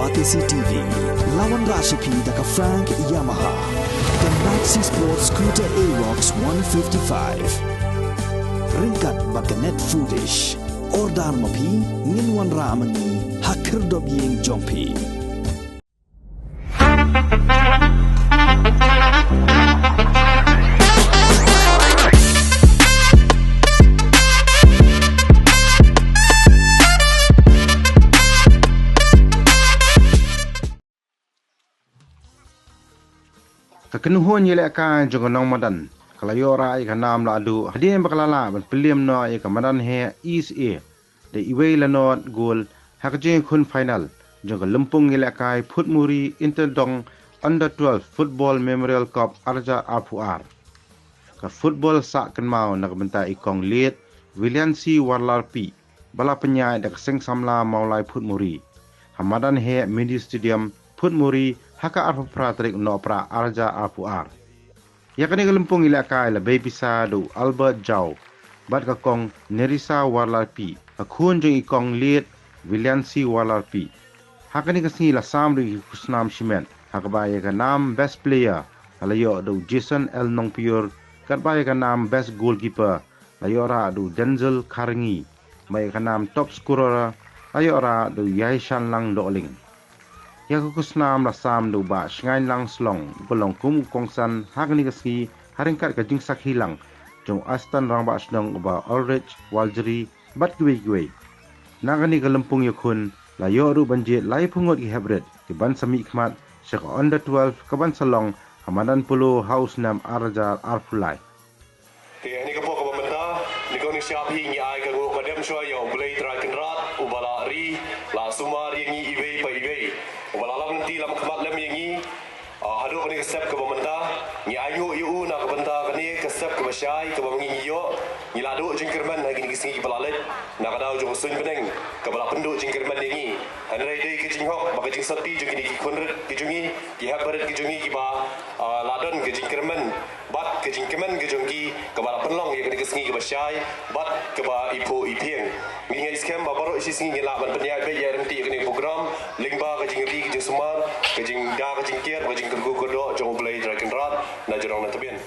Batisi TV, lawan Rashipi daka Frank Yamaha, dan Maxi Sports Scooter Aerox 155. Ringkat baka net foodish, ordar mapi, nginwan ramani, hakir dobyeng jompi. Kenuhun yeleka jongonong madan kalayora ika nam la adu hadien bakalala ban piliam no ika madan he East A de iwei lanot gol hakje kun final jonga lumpung yeleka Phutmuri Interdong Under 12 Football Memorial Cup Arja Arpuar ka football sak kenmau nak benta ikong lead William C Warlar P bala penyai dak seng samla maulai Phutmuri hamadan he Midi Stadium Phutmuri haka arpa pratrik no pra Arja Arpuar. Yakani gelempung ilaka ila bebisa do Albert Jau, bat ka kong Nerissa Warlarpi, akun jeng ikong lead William C Warlarpi. Hakani kasni la samri kusnam shimen, hakabaya ka nam best player, alayo do Jason L Nongpior, katbaya ka nam best goalkeeper, layora do Denzel Karangi, baya ka nam top scorer, layora do Yaishan Lang Doling. Yakukusnam la sam do ba shngain lang slong bolong kum kongsan hagni kasi haringkat ka jingsak hilang jong astan rang ba snong ba Ulrich Waljeri bat gwe nagani galempung yakun la yoru banjit lai pungot ki hebret ki ban sami khmat syek under 12 ka ban salong hamadan pulo house nam Arja Arpulai ni ka po ka bamenta ni ko ni siap hi ni ai ka go ka dem shwa yo blai dragon rat ubala ri la sumar yangi iwei pa iwei ubalalang nanti lam khamat lam yangi hadu kani step ke bamenta ni ayu yu na ka benta kani ke step ke basyai ke bamangi yo ni ladu jingkerman lagi ni singi balalet na ka daw jong sun beneng ke bala penduk jingkerman yangi hanrai dei ke jinghok ba ke jing sati jong ni ki kunret ki jungi ki habaret ki jungi ki ba ladon ke jingkerman bat ke jingkeman ke jongki ke bala penlong ye ke singi ke basyai bat ke ba ipo ipieng ni ngai scam ba baro isi singi la ban penyai be ya renti ke program lingba ke jingri ke sumar ke jing da ke jingkiat ke jing kergu kodok jong blai dragon rat na jorong na tabian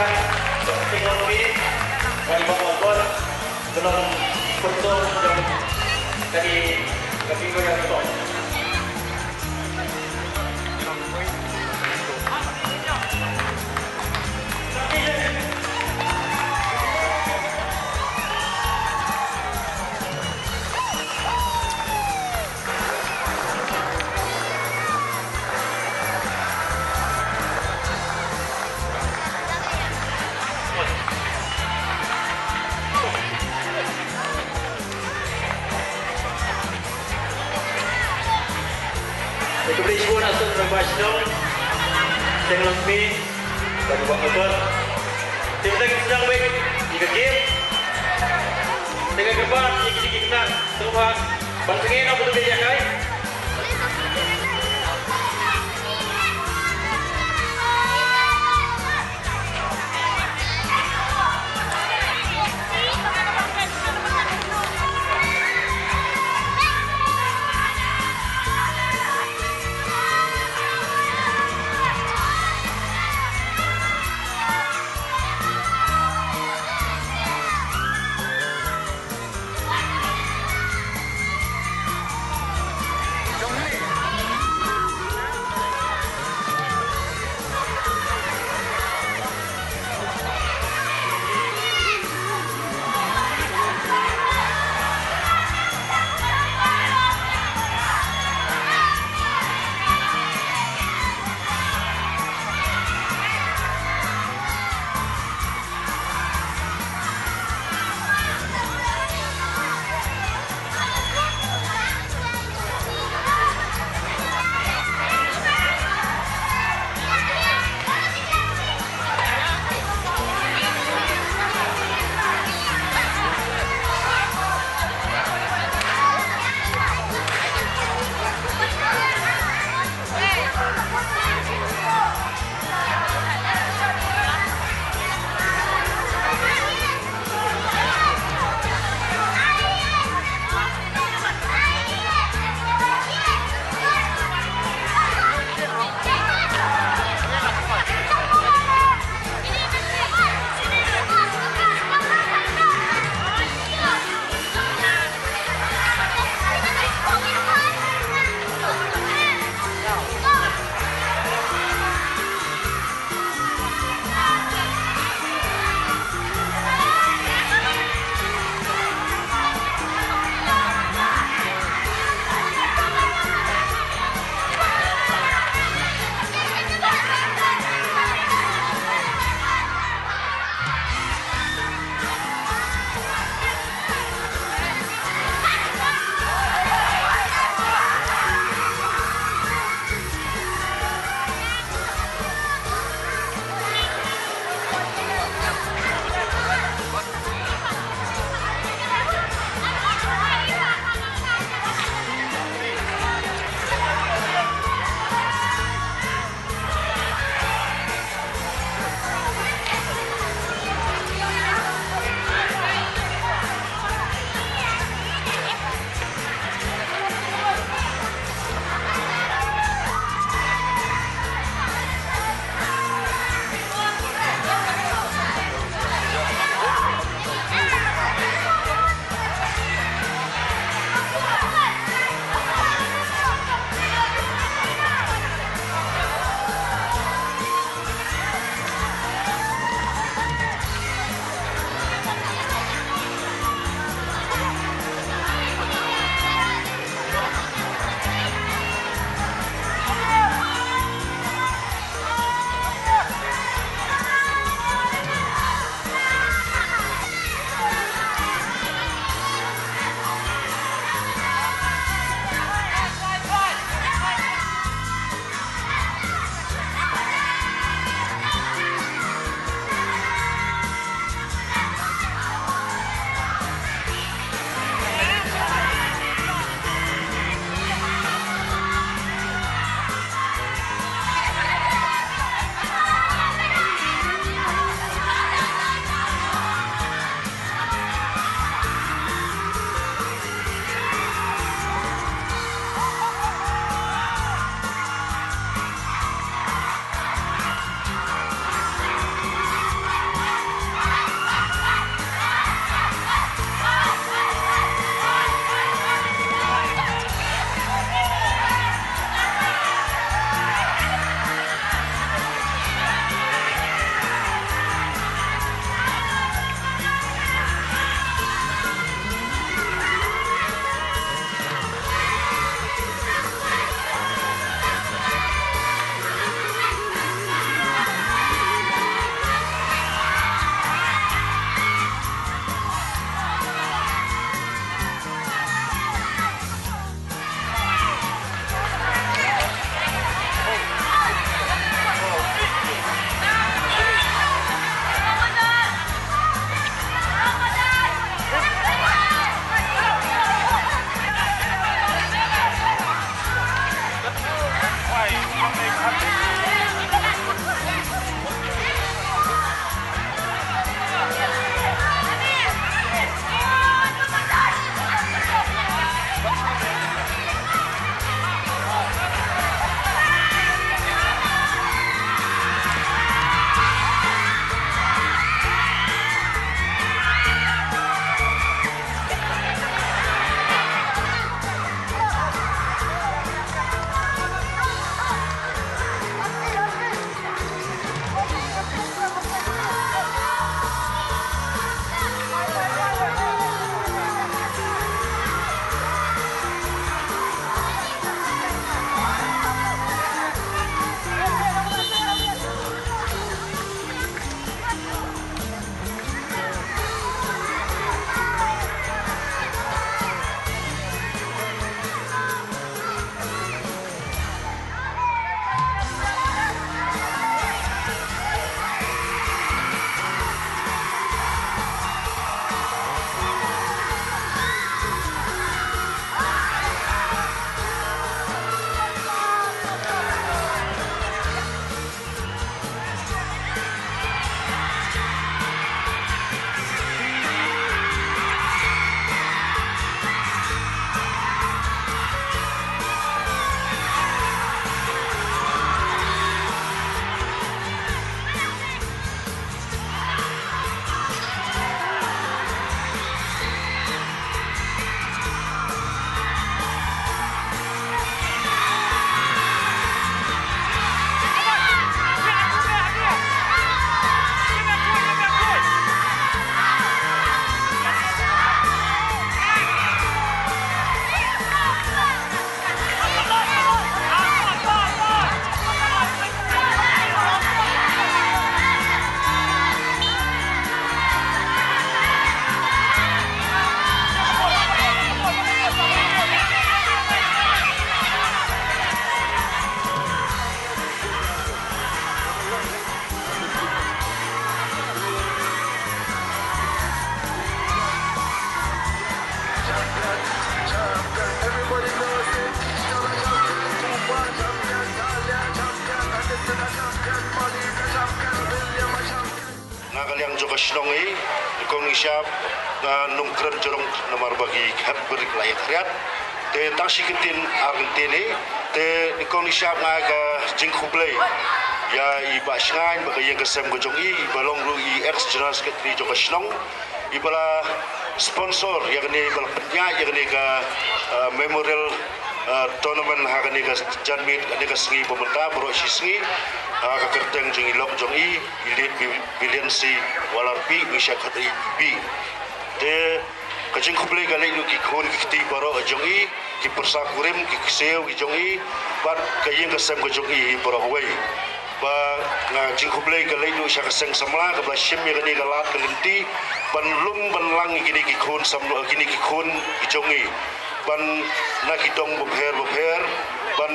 Pak. Teknologi dari Pak Walbor belum betul dari ketiga yang itu. Kemudian pun asal Rabashdom teknologi dan Pak Walbor. Tim lagi sedang baik jika game dengan kebat yang kita semua bantengin apa tu dia kai. kaliang juga senongi kong siap nungkren jorong nomor bagi hab berik layak riat te tangsikitin Argentina te kong siap ngaga jingkublay ya iba sngain bagi yang kesem gojong balong lu ex general secretary juga senong ibala sponsor yang ni ibala penyak yang ni ke memorial tournament hagan ni ke janmit ni ke sengi pemerintah bro sengi ka kerteng jeng ilok jong ilit bilion si walarpi misyak hati bi de kajing kublai galai lu ki khon ki ti baro jong ki persa kurim ki kseu ki jong bat kayeng kesem ko jong baro wei ba nga jing kublai galai lu syak seng samla ka bla shim mi gani galat kelinti ban lum ban lang ki ki khon samlo ki ki khon ki jong ban na ki dong bopher ban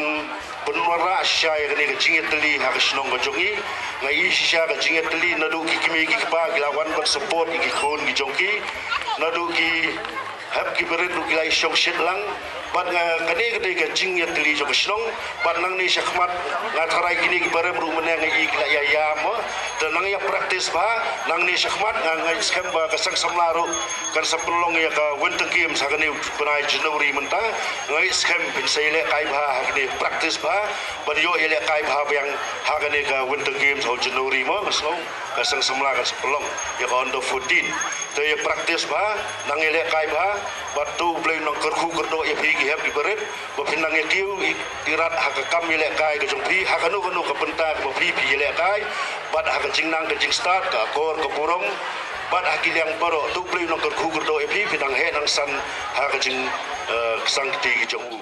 penwara syai gani ke jingit teli ha ke snong gojongi ngai sisya ke jingit teli nadu ki kimi ki pa gilawan ban support ki khon ki jongki nadu ki hab ki beret lu kilai syong shit lang bat nga kane ke ke jingit teli jong snong bat nang ni syakmat ngatarai kini ki bare ru menang ngai ki ya ya mo dan nang ya praktis ba nang ni syakmat ngai skam ba kasang samlaru kan sapulong ya ka winter games ha kani penai Januari mentah ngai skam pensele kai ba ha kani praktis ba banyo ele kai ba yang ha kani ka winter games ho Januari mo kasong kasang samla kan sapulong ya ka under 14 te ya praktis ba nang ele kai ba batu play nang kerku kerdo ya pigi hab di beret ba pinang ya kiu tirat ha ka kam ele kai ka jong pi ha kanu ka penta ba pi ele kai bat ha ka jingnang ka jing start ka kor ka purong bat akil yang baro tu play nang kerku kerdo ya pi pinang he nang san ha ka jing sang ti ki jong u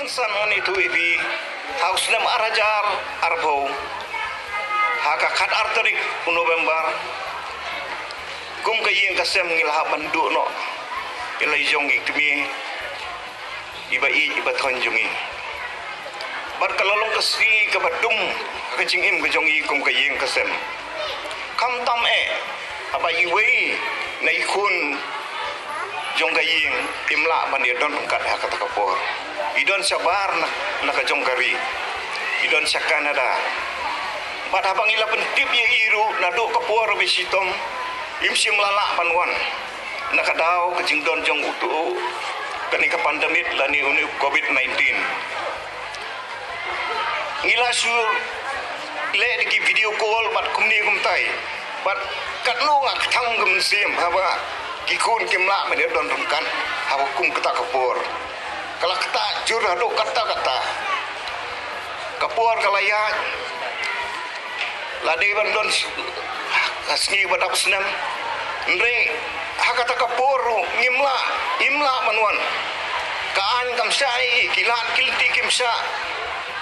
san oni tu ibi haus nam arajar arbo haka khat arterik November kum ka yeng kasem ngilha bandu no ilai jong ikmi iba thonjungi bar kalalong kasi ka badum ka jingim ka jongi kum ka yeng kasem kam tam aba iwei na ikun jong ka yeng imla bandir don kat hakata kapor idon sabar na ka jong kari idon sa Canada bat habang ila pentip ye iru nadu kapor besitom imsim lala panwan nakadaw kajing don jong utu kani ka pandemik lani uni COVID-19 ngila sur le di video call bat kumni kumtai bat katno ngak thang gum sim haba kikun kimla mede don kan haba kum kata kapor kala kata jur hadu kata kapor kalaya lade bandon asni badap senam ndre hakata kaporo imla manwan kaan kamsai kilat kilti kimsa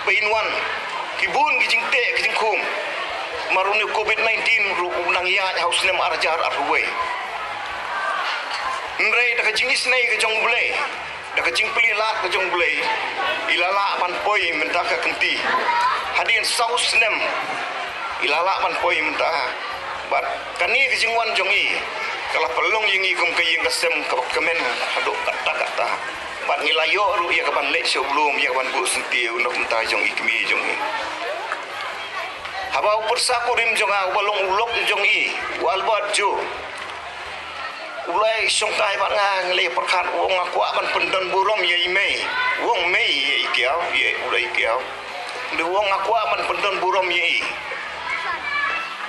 bainwan kibun kijingte kijingkum maruni COVID-19 ru nang ya haus nem arjar arwe ndre da kajingis nai ke jong bulai da kajing pelilat ke jong bulai ilala pan poi mentaka kenti hadin saus nem ilala man poi mentah bat kani kijingwan jongi kalau pelong yang ikum kayeng kasem kemen haduk kata bat nilayo ru ya kapan lek sebelum ya kapan bu senti untuk mentah jong ikmi jongi haba persa korim jonga balong ulok jongi walbat jo ulai songkai bat ngang le perkat wong akwa ban pendon burom ye imei wong mei ye ikiau ye ulai ikiau de wong akwa ban pendon burom ye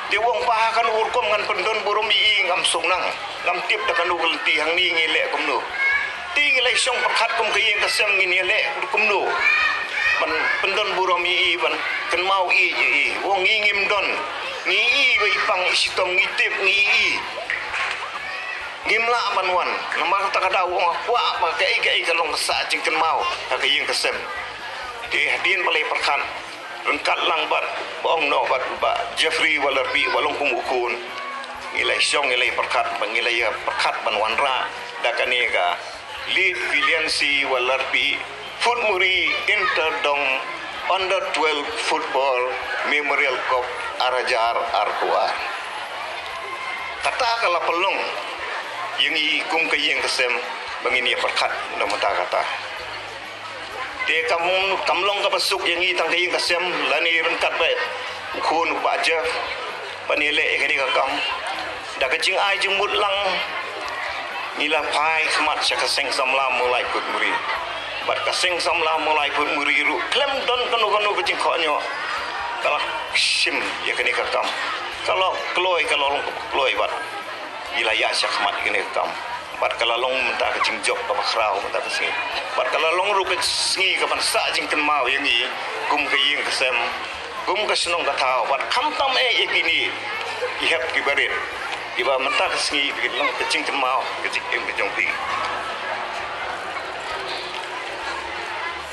di wong pahakan urkom ngan pendon burom i ngam songnang ngam tip da kanu gelti hang ni ngile kumno ti ngile song perkhat kum kayeng kasem ngile kumno ban pendon burom i ban ken mau i wong ngim don ngi i bai pang isitom ngitip ngi i ngimla manwan namar takada wong akwa pakai kai kalong sa jing ken mau kayeng kasem di hadin balai perkhat rengkat lang bat bong no bat ba Jeffrey walarpi walong kumukun ngilai song ngilai perkat ngilai perkat banwanra dakani ga lead Viliansi walarpi foot muri interdong under 12 football memorial cup arajar arkuar kata kala pelong yang ikum kayeng kesem bangini perkat nama kata de kamlong ka pasuk yang itang kayeng kasem lani rengkat bae ukun baja panile kani ka kam dah kecing ai jemut lang nila pai khmat sakaseng samla mulai put muri bat kaseng samla mulai put muri ru klem don kanu kecing konyo kalau sim ya kini kakam kalau keloi bat ila ya sakmat kini kakam bat kalau long mentah kecing job apa krau mentah kesini bat kalau long ru kesini kapan sa jing ken mau yang ni kum ke ying kesem kum ke senong katau bat kam tam yakini ihap kibarit iba mentah kesini bikin long kecing ken mau kecing kejong pi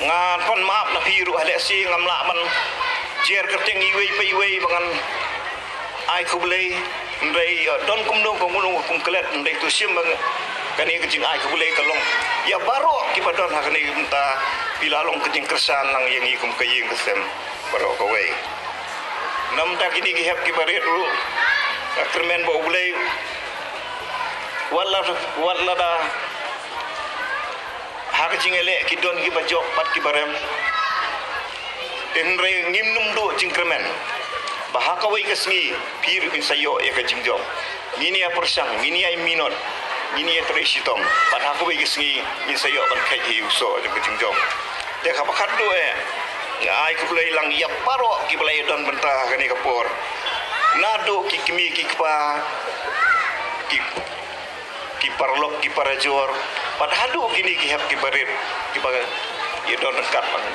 ngan pon maaf na piru hale si ngamla man jer kerting iwe bangan ai kubulei ndai don kum kelet ndai tu sim bang kani kecing ai kubulei kalong ya baro kibadon hakani minta pilalong kecing kersan lang yang ikum kaying kesem baro kowe nam ta kini gihap kibaret ru kermen bo bulei wala da hakacing ele kidon gibajok pat kibarem tenre ngimnum do cingkremen bahakawai kesni pir bin sayo ya kecing jom ini ya persang ini ya minot ini ya terisitom bahakawai kesni bin sayo ban kai hiuso ya kecing jom dek apa kado ai ku play lang ya paro ki play don bentah kani kapor nado ki kimi ki pa ki parlok ki parajor padahal kini ki hap ki barit ki ba ya don dekat bang